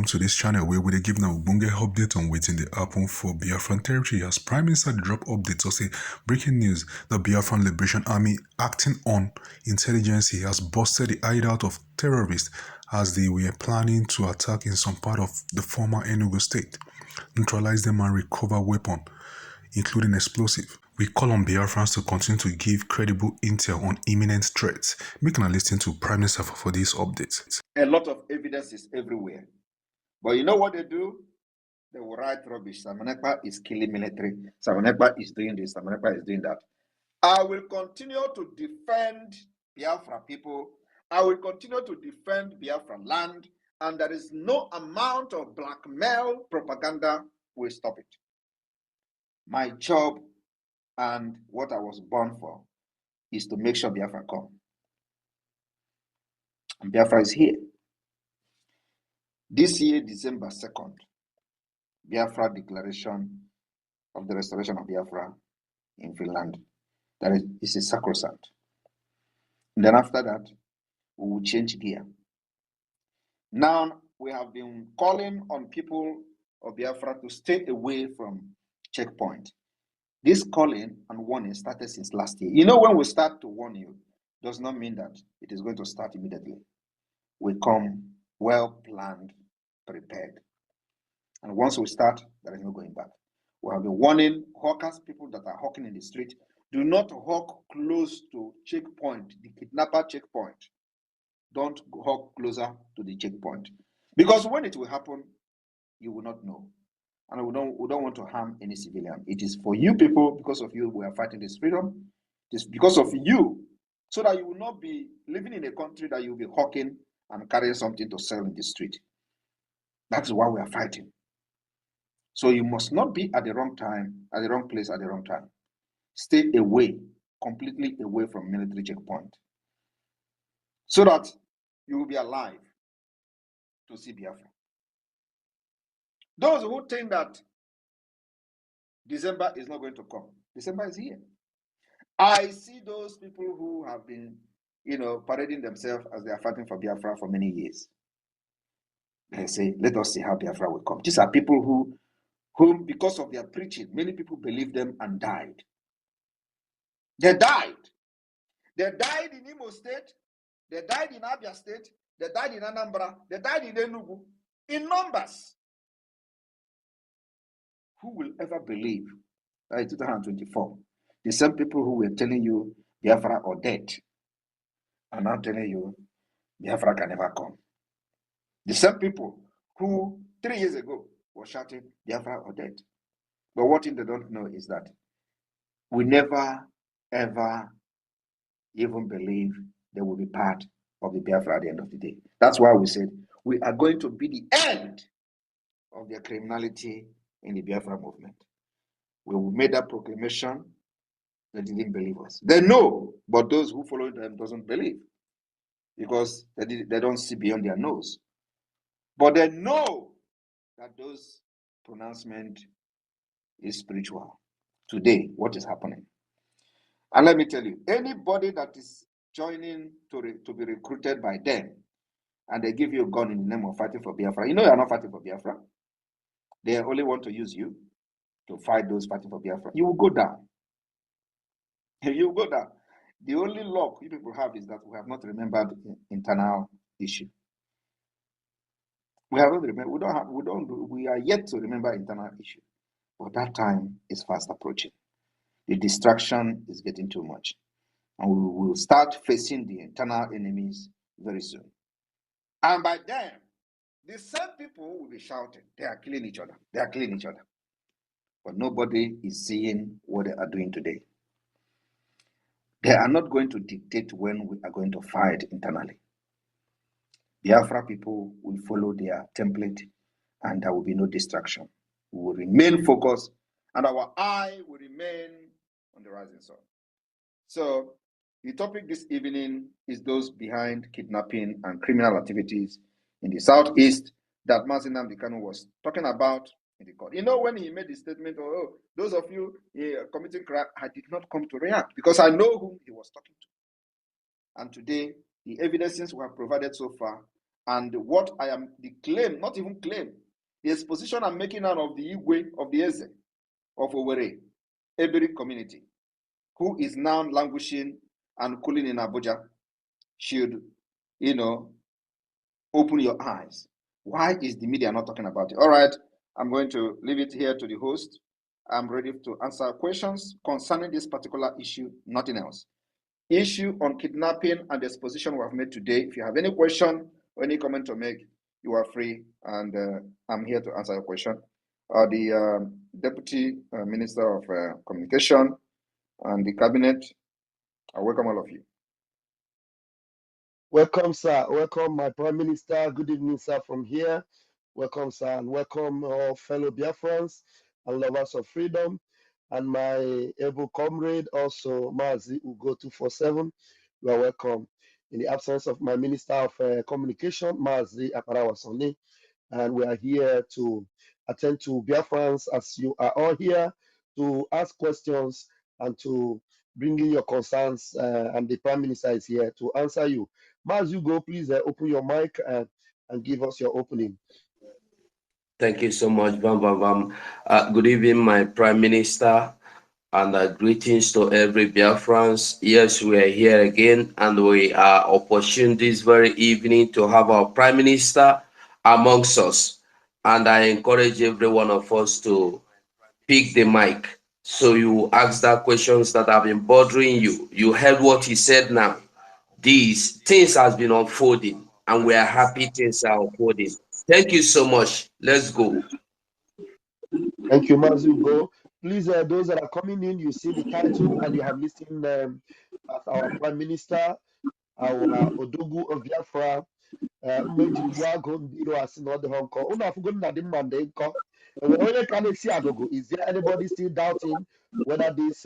to this channel where we dey give now ogbonge update on wetin dey happen for Biafran territory as Prime Minister drop updates or say breaking news: the Biafran Liberation Army acting on intelligence has busted the hideout of terrorists as they were planning to attack in some part of the former Enugu state, neutralize them and recover weapons, including explosive. We call on Biafrans to continue to give credible intel on imminent threats. Make una listen to Prime Minister for these updates. A lot of evidence is everywhere. But you know what they do? They will write rubbish. Samanekpa is killing military. Samanekpa is doing this. Samanekpa is doing that. I will continue to defend Biafra people. I will continue to defend Biafra land. And there is no amount of blackmail propaganda will stop it. My job and what I was born for is to make sure Biafra come. And Biafra is here. This year, December 2nd, Biafra declaration of the restoration of Biafra in Finland. That is a sacrosanct. And then after that, we will change gear. Now, we have been calling on people of Biafra to stay away from checkpoint. This calling and warning started since last year. You know, when we start to warn you, does not mean that it is going to start immediately. We come well-planned, prepared. And once we start, there is no going back. We have been warning hawkers, people that are hawking in the street, do not hawk close to checkpoint, the kidnapper checkpoint. Don't hawk closer to the checkpoint. Because when it will happen, you will not know. And we don't want to harm any civilian. It is for you people, because of you, we are fighting this freedom. It is because of you, so that you will not be living in a country that you will be hawking and carrying something to sell in the street. That's why we are fighting. So you must not be at the wrong time, at the wrong place, at the wrong time. Stay away, completely away from military checkpoint, so that you will be alive to see Biafra. Those who think that December is not going to come, December is here. I see those people who have been, parading themselves as they are fighting for Biafra for many years. They say, let us see how Biafra will come. These are people whom, because of their preaching, many people believed them and died. They died. They died in Imo State. They died in Abia State. They died in Anambra. They died in Enugu. In numbers. Who will ever believe that in 2024, the same people who were telling you Biafra or dead are now telling you Biafra can never come? The same people who 3 years ago were shouting Biafra or dead. But what they don't know is that we never, ever even believe they will be part of the Biafra at the end of the day. That's why we said we are going to be the end of their criminality in the Biafra movement. When we made that proclamation, they didn't believe us. They know, but those who follow them doesn't believe because they don't see beyond their nose. But they know that those pronouncements is spiritual. Today, what is happening? And let me tell you, anybody that is joining to be recruited by them and they give you a gun in the name of fighting for Biafra, you know you are not fighting for Biafra. They only want to use you to fight those fighting for Biafra. You will go down. You will go down. The only luck you people have is that we have not remembered internal issue. We have not remembered. We are yet to remember internal issue. But that time is fast approaching. The distraction is getting too much. And we will start facing the internal enemies very soon. And by then, the same people will be shouting, they are killing each other. They are killing each other. But nobody is seeing what they are doing today. They are not going to dictate when we are going to fight internally. Biafra people will follow their template and there will be no distraction. We will remain focused and our eye will remain on the rising sun. So the topic this evening is those behind kidnapping and criminal activities in the southeast that Mazi Nnamdi Kanu was talking about in the court. You know, when he made the statement, those of you committing crime, I did not come to react because I know whom he was talking to. And today, the evidences we have provided so far And what I am, the claim, not even claim, the exposition I'm making out of the Igwe, of the Eze, of Órecöveređ community, who is now languishing and cooling in Abuja, should, open your eyes. Why is the media not talking about it? All right, I'm going to leave it here to the host. I'm ready to answer questions concerning this particular issue, nothing else. Issue on kidnapping and the exposition we have made today. If you have any question or any comment to make, you are free, and I'm here to answer your question. The Deputy Minister of Communication and the Cabinet, I welcome all of you. Welcome, sir. Welcome, my Prime Minister. Good evening, sir, from here. Welcome, sir, and welcome all fellow Biafrans and lovers of freedom. And my able comrade, also Mazi Ugo 247. You are welcome. In the absence of my Minister of Communication, Mazi Akarawasoni, and we are here to attend to Biafrans as you are all here to ask questions and to bring in your concerns, and the Prime Minister is here to answer you. As you go, please open your mic and give us your opening. Thank you so much, Bam Bam Bam. Good evening, my Prime Minister, and greetings to every Biafrans. Yes, we are here again, and we are opportune this very evening to have our Prime Minister amongst us. And I encourage every one of us to pick the mic. So you ask that questions that have been bothering you. You heard what he said now. These things has been unfolding, and we are happy things are unfolding. Thank you so much. Let's go. Thank you, Mazu. Go. Please, those that are coming in, you see the title and you have listened as our Prime Minister, our Odogu of Biafra, is there anybody still doubting whether this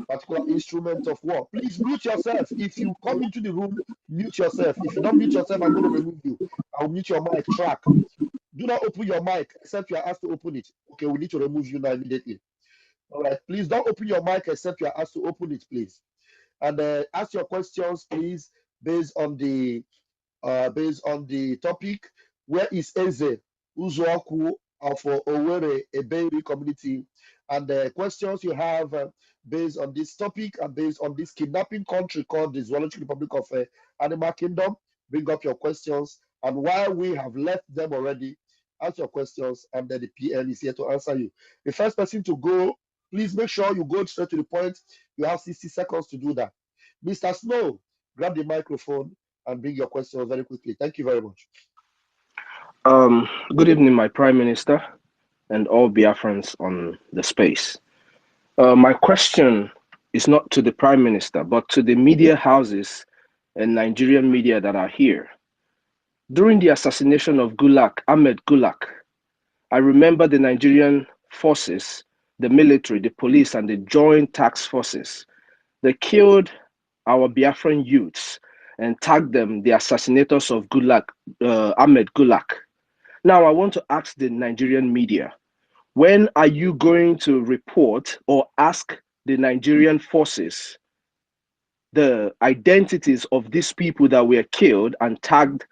particular instrument of war? Please mute yourself. If you come into the room, mute yourself. If you don't mute yourself, I'm going to remove you. I'll mute your mic track. Do not open your mic except you are asked to open it. Okay, we need to remove you now immediately. All right, please don't open your mic except you are asked to open it, please. And ask your questions, please, based on the topic. Where is Eze Uzuoku of Órecöveređ community? And the questions you have based on this topic and based on this kidnapping country called the Zoological Republic of Animal Kingdom, bring up your questions. And while we have left them already, ask your questions, and then the PN is here to answer you. The first person to go, please make sure you go straight to the point. You have 60 seconds to do that. Mr. Snow, grab the microphone and bring your questions very quickly. Thank you very much. Good evening, my Prime Minister and all Biafrans on the space. My question is not to the Prime Minister, but to the media houses and Nigerian media that are here. During the assassination of Ahmed Gulak, I remember the Nigerian forces, the military, the police, and the joint task forces. They killed our Biafran youths and tagged them the assassinators of Ahmed Gulak. Now, I want to ask the Nigerian media, when are you going to report or ask the Nigerian forces the identities of these people that were killed and tagged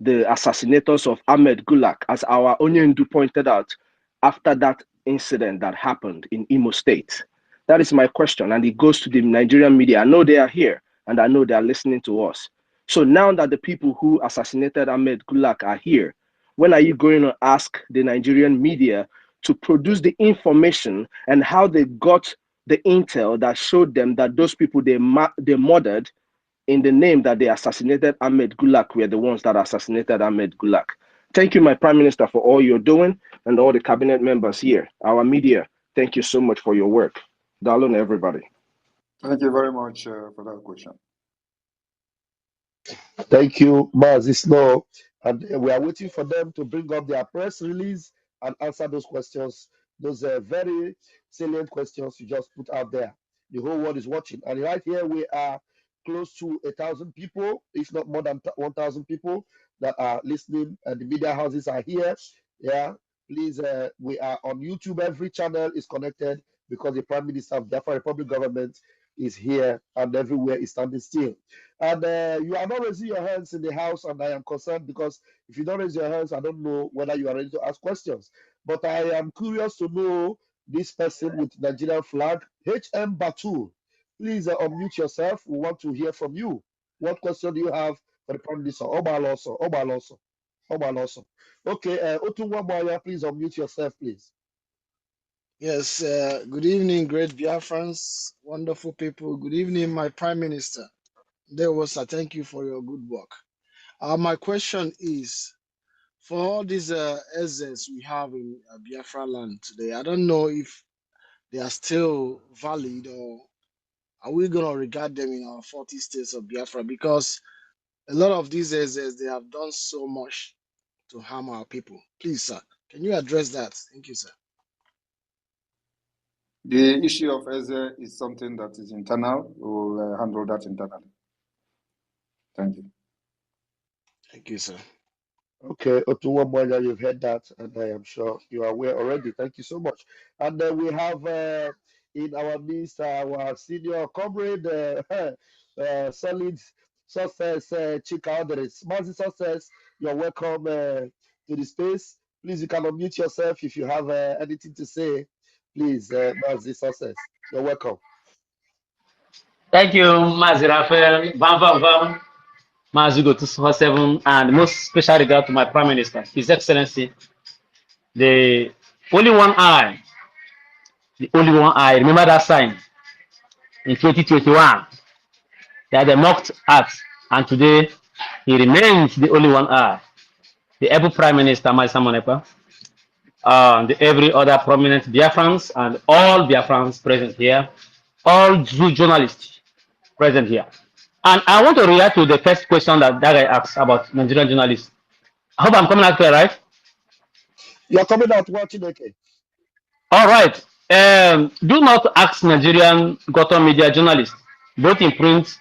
the assassinators of Ahmed Gulak, as our Onyendu pointed out after that incident that happened in Imo State? That is my question, and it goes to the Nigerian media. I know they are here, and I know they are listening to us. So now that the people who assassinated Ahmed Gulak are here, when are you going to ask the Nigerian media to produce the information and how they got the intel that showed them that those people they murdered in the name that they assassinated Ahmed Gulak were the ones that assassinated Ahmed Gulak? Thank you, my Prime Minister, for all you're doing, and all the cabinet members here. Our media, thank you so much for your work. Darling, everybody. Thank you very much for that question. Thank you, Mazi Snow. And we are waiting for them to bring up their press release and answer those questions. Those are very salient questions you just put out there. The whole world is watching. And right here, we are close to 1,000 people, if not more than 1,000 people that are listening, and the media houses are here. Yeah, please, we are on YouTube. Every channel is connected because the Prime Minister of the Biafra Republic government is here and everywhere is standing still. And you are not raising your hands in the house, and I am concerned because if you don't raise your hands, I don't know whether you are ready to ask questions. But I am curious to know this person with Nigerian flag, HM Batul. Please unmute yourself. We want to hear from you. What question do you have for the Prime Minister? Obaloso, Obaloso, Obaloso. Okay, Otunwa Moya, please unmute yourself, please. Yes, good evening, great Biafrans, wonderful people. Good evening, my Prime Minister. Thank you for your good work. My question is, for all these assets we have in Biafra land today, I don't know if they are still valid, or are we going to regard them in our 40 states of Biafra? Because a lot of these assets, they have done so much to harm our people. Please, sir, can you address that? Thank you, sir. The issue of Eze is something that is internal. We will handle that internally. Thank you. Thank you, sir. Okay, Otunwa Moya, you've heard that, and I am sure you are aware already. Thank you so much. And we have in our midst our senior comrade, solid success, Chika Ādrests. Mazi Success, you're welcome to the space. Please, you can unmute yourself if you have anything to say. Please, Mazi Success, you're welcome. Thank you, Mazi Raphael, Vam, Mazi Go 247, and most special regard to my Prime Minister, His Excellency, the only one eye, remember that sign in 2021 that they mocked at, and today he remains the only one eye. The able Prime Minister, Mazi Monepa, and every other prominent Biafrans and all Biafrans present here, all true journalists present here. And I want to react to the first question that guy asked about Nigerian journalists. I hope I'm coming out clear, right? You're coming out watching, okay? All right. Do not ask Nigerian Gotham media journalists, both in print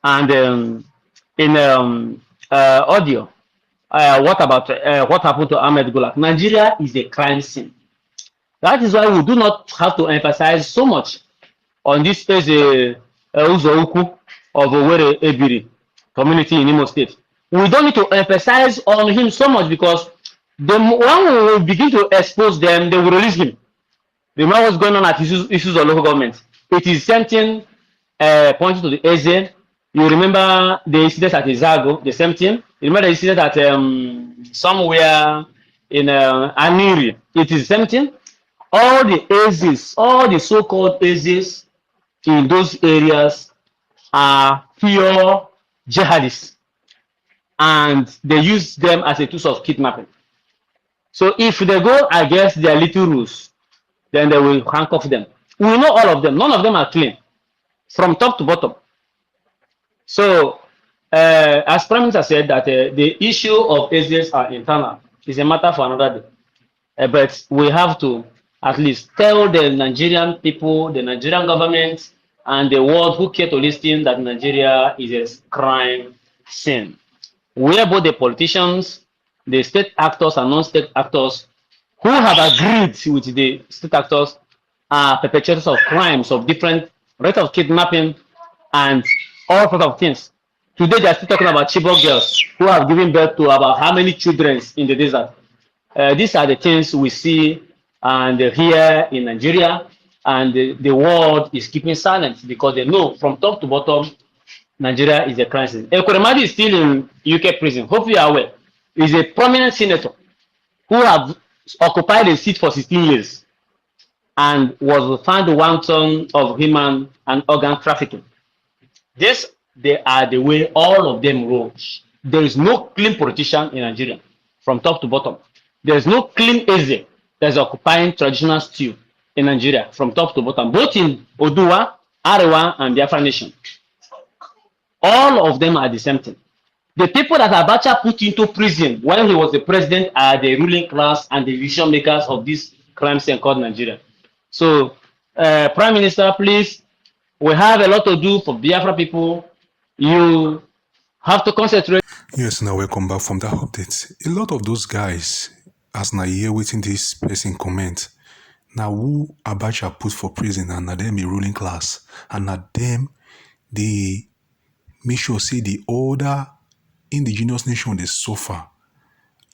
and in audio. What about what happened to Ahmed Gulak? Nigeria is a crime scene. That is why we do not have to emphasize so much on this as a Uzouku of Owerri Ebiri community in Imo State. We don't need to emphasize on him so much because when we begin to expose them, they will release him. Remember what's going on at issues of local government. It is something pointing to the Eze. You remember the incident at Izago, the same thing. You remember the incident at somewhere in Ârmy. It is the same thing. All the Ezes, all the so-called Ezes in those areas are pure jihadists, and they use them as a tool of kidnapping. So if they go against their little rules, then they will handcuff them. We know all of them. None of them are clean, from top to bottom. So, as Prime Minister said, that the issue of Ezes are internal is a matter for another day. But we have to at least tell the Nigerian people, the Nigerian government, and the world who care to listen that Nigeria is a crime scene, where both the politicians, the state actors and non-state actors who have agreed with the state actors are perpetrators of crimes of different rate of kidnapping and all sorts of things. Today they are still talking about Chibok girls who have given birth to about how many children in the desert. These are the things we see and hear in Nigeria, and the world is keeping silent because they know from top to bottom Nigeria is a crime scene. Ĺiberatiøñ is still in UK prison. Hopefully you are aware. He's a prominent senator who have occupied a seat for 16 years and was found wanton of human and organ trafficking. They are the way all of them roll. There is no clean politician in Nigeria from top to bottom. There is no clean Eze that is occupying traditional stew in Nigeria from top to bottom, both in Oduwa, Arewa, and Biafra nation. All of them are the same thing. The people that Abacha put into prison when he was the president are the ruling class and the decision makers of this crime scene called Nigeria. So, Prime Minister, please, we have a lot to do for Biafra people. You have to concentrate. Yes, now welcome back from that update. A lot of those guys, as na hear waiting this person comment, Now who Abacha put for prison and na them a ruling class. And na them they make sure say the older indigenous nation they suffer.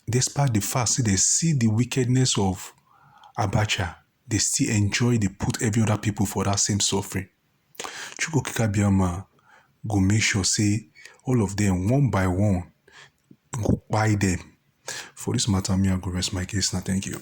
Despite the fact say they see the wickedness of Abacha, they still enjoy, they put every other people for that same suffering. Chuko Kikabiama go make sure say all of them one by one go buy them. For this matter, me I go rest my case now. Thank you.